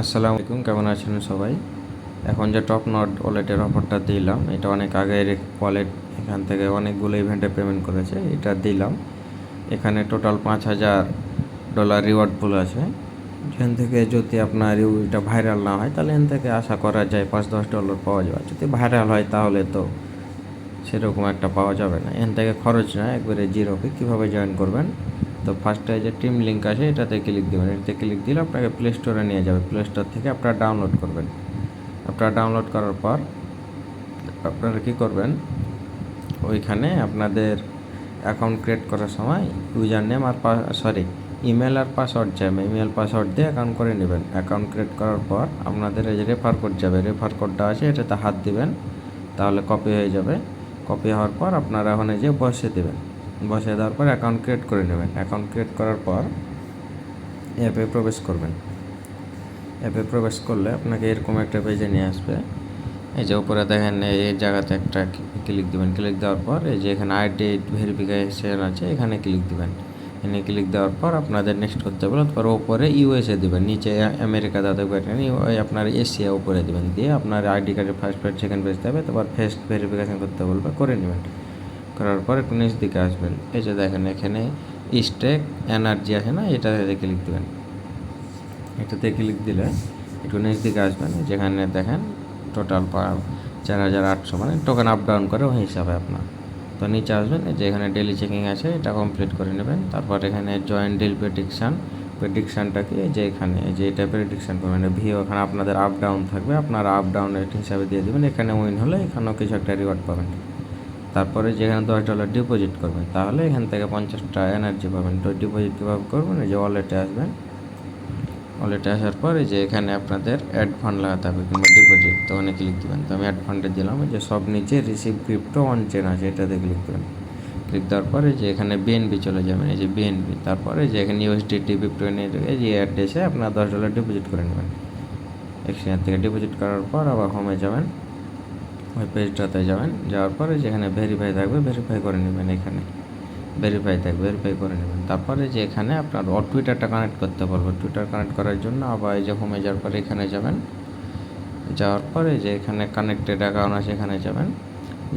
আসসালামু আলাইকুম, কেমন আছেন সবাই? এখন যে টপ নট ওয়ালেটের অফারটা দিলাম, এটা অনেক আগের ওয়ালেট। এখান থেকে অনেকগুলো ইভেন্টে পেমেন্ট করেছে, এটা দিলাম। এখানে টোটাল $5,000 রিওয়ার্ড পুল আছে। এখান থেকে যদি আপনার এটা ভাইরাল না হয়, তাহলে এখান থেকে আশা করা যায় $5-10 পাওয়া যাবে। যদি ভাইরাল হয় তাহলে তো সেরকম একটা পাওয়া যাবে না। এখান থেকে খরচ না, একবারে জিরো ফি। কীভাবে জয়েন করবেন? তো ফার্স্টে যে টিম লিঙ্ক আছে এটাতে ক্লিক দেবেন। এটাতে ক্লিক দিলে আপনাকে প্লে স্টোরে নিয়ে যাবে। প্লে স্টোর থেকে আপনারা ডাউনলোড করবেন। আপনারা ডাউনলোড করার পর আপনারা কী করবেন, ওইখানে আপনাদের অ্যাকাউন্ট ক্রিয়েট করার সময় ইউজার নেম আর ইমেল আর পাসওয়ার্ড চাইবে। ইমেল পাসওয়ার্ড দিয়ে অ্যাকাউন্ট করে নেবেন। অ্যাকাউন্ট ক্রিয়েট করার পর আপনাদের এই যে রেফার কোড যাবে, রেফার কোডটা আছে এটাতে হাত দিবেন, তাহলে কপি হয়ে যাবে। কপি হওয়ার পর আপনারা ওখানে যে বসিয়ে দেবেন। বসিয়ে দেওয়ার পর অ্যাকাউন্ট ক্রিয়েট করে নেবেন। অ্যাকাউন্ট ক্রিয়েট করার পর অ্যাপে প্রবেশ করবেন। অ্যাপে প্রবেশ করলে আপনাকে এরকম একটা পেজে নিয়ে আসবে। এই যে উপরে দেখেন এই জায়গাতে একটা ক্লিক দেবেন। ক্লিক দেওয়ার পর এই যে এখানে আইডি ভেরিফিকেশন আছে, এখানে ক্লিক দেবেন। এখানে ক্লিক দেওয়ার পর আপনাদের নেক্সট করতে বলো। তারপর ওপরে ইউএসএ দেবেন, নিচে আমেরিকা দাদা পারেন, ওই আপনার এশিয়া উপরে দেবেন। দিয়ে আপনার আইডি কার্ডের ফার্স্ট পেজ সেকেন্ড পেজ দেবে, তারপর ফেস ভেরিফিকেশন করতে বলবে, করে নেবেন। করার পর একটু নিচ দিকে আসবেন। এই যে দেখেন এখানে স্টেক এনার্জি আছে না, এটাতে ক্লিক দেবেন। এটাতে ক্লিক দিলে একটু নিচ দিকে আসবেন। যেখানে দেখেন টোটাল 4,800, মানে টোকেন আপ ডাউন করে ওই হিসাবে আপনার। তো নিচে আসবেন, যে এখানে ডেলি চেকিং আছে এটা কমপ্লিট করে নেবেন। তারপর এখানে জয়েন ডিল প্রেডিকশানটা কি, যে এখানে যে এটা প্রেডিকশান করবেন, ভিও এখানে আপনাদের আপ ডাউন থাকবে, আপনারা আপ ডাউন রেট হিসাবে দিয়ে দেবেন। এখানে উইন হলে এখানেও কিছু একটা রিওয়ার্ড পাবেন। তারপরে যেখানে $10 ডিপোজিট করবেন, তাহলে এখান থেকে 50টা এনার্জি পাবেন। তো ডিপোজিট কীভাবে করবেন, এই যে ওয়ালেটে আসবেন। ওয়ালেটে আসার পর এই যে এখানে আপনাদের অ্যাড ফান্ড লাগাতে হবে কিংবা ডিপোজিট, তো অনেক ক্লিক দেবেন। তো আমি অ্যাড ফান্ডে দিলাম। এই যে সব নিচে রিসিভ ক্রিপ্টো অন চেন আছে, এটাতে ক্লিক দেবেন। ক্লিক দেওয়ার পরে যে এখানে বিএনবি চলে যাবেন, এই যে বিএনবি। তারপরে যে এখানে ইউএসডিটি এই যে অ্যাড্রেসে আপনার $10 ডিপোজিট করে নেবেন। এক্সচেঞ্জ থেকে ডিপোজিট করার পর আবার হোমে যাবেন, ওই পেজটাতে যাবেন। যাওয়ার পরে যেখানে ভেরিফাই থাকবে ভেরিফাই করে নেবেন। এখানে ভেরিফাই করে নেবেন। তারপরে যে এখানে আপনার টুইটারটা কানেক্ট করতে পারবো। টুইটার কানেক্ট করার জন্য আবার এই যে হোমে যাওয়ার পরে এখানে যাবেন। যাওয়ার পরে যে এখানে কানেক্টেড অ্যাকাউন্ট আছে এখানে যাবেন।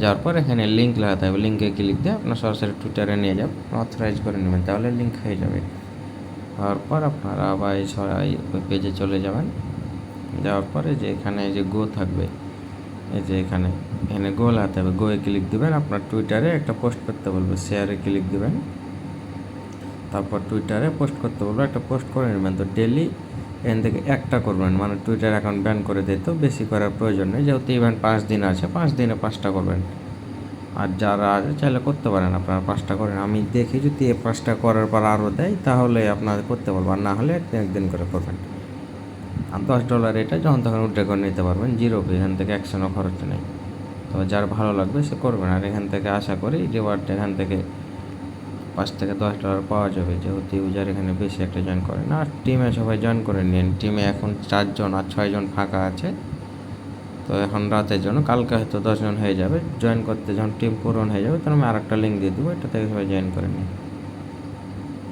যাওয়ার পর এখানে লিঙ্ক লাগাতে হবে। লিঙ্কে ক্লিক দিয়ে আপনার সরাসরি টুইটারে নিয়ে যাবেন, অথরাইজ করে নেবেন, তাহলে লিঙ্ক হয়ে যাবে। হওয়ার পর আপনারা আবার ওই পেজে চলে যাবেন। যাওয়ার পরে যে এখানে যে গো থাকবে, এই যে এখানে গো লাগাতে হবে। গোয়ে ক্লিক দেবেন। আপনার টুইটারে একটা পোস্ট করতে বলবে, শেয়ারে ক্লিক দেবেন। তারপর টুইটারে পোস্ট করতে বলবো, একটা পোস্ট করে নেবেন। তো ডেলি এখান থেকে একটা করবেন, মানে টুইটার অ্যাকাউন্ট ব্যান করে দিতে বেশি করার প্রয়োজন নেই। যেহেতু ইভেন্ট 5 দিন আছে, 5 দিনে 5টা করবেন। আর যারা আছে চাইলে করতে পারেন, আপনারা 5টা করেন। আমি দেখি যদি 5টা করার পর আরও দেয় তাহলে আপনারা করতে পারবেন, আর না হলে একদিন করে করবেন। আর $10 এটা যখন তখন উইথড্র করে নিতে পারবেন, জিরো ফি। এখান থেকে অ্যাকশনও খরচ নেই। তো যার ভালো লাগবে সে করবেন। আর এখান থেকে আশা করি রিওয়ার্ড এখান থেকে $5 থেকে $10 পাওয়া যাবে, যেহেতু ইউজার এখানে বেশি একটা জয়েন করে না। আর টিমে সবাই জয়েন করে নিন। টিমে এখন 4 জন আর 6 জন ফাঁকা আছে। তো এখন রাতের জন্য, কালকে হয়তো 10 জন হয়ে যাবে। জয়েন করতে যখন টিম পূরণ হয়ে যাবে তখন আমি আরেকটা লিঙ্ক দিয়ে দেবো, এটা থেকে সবাই জয়েন করে নিন।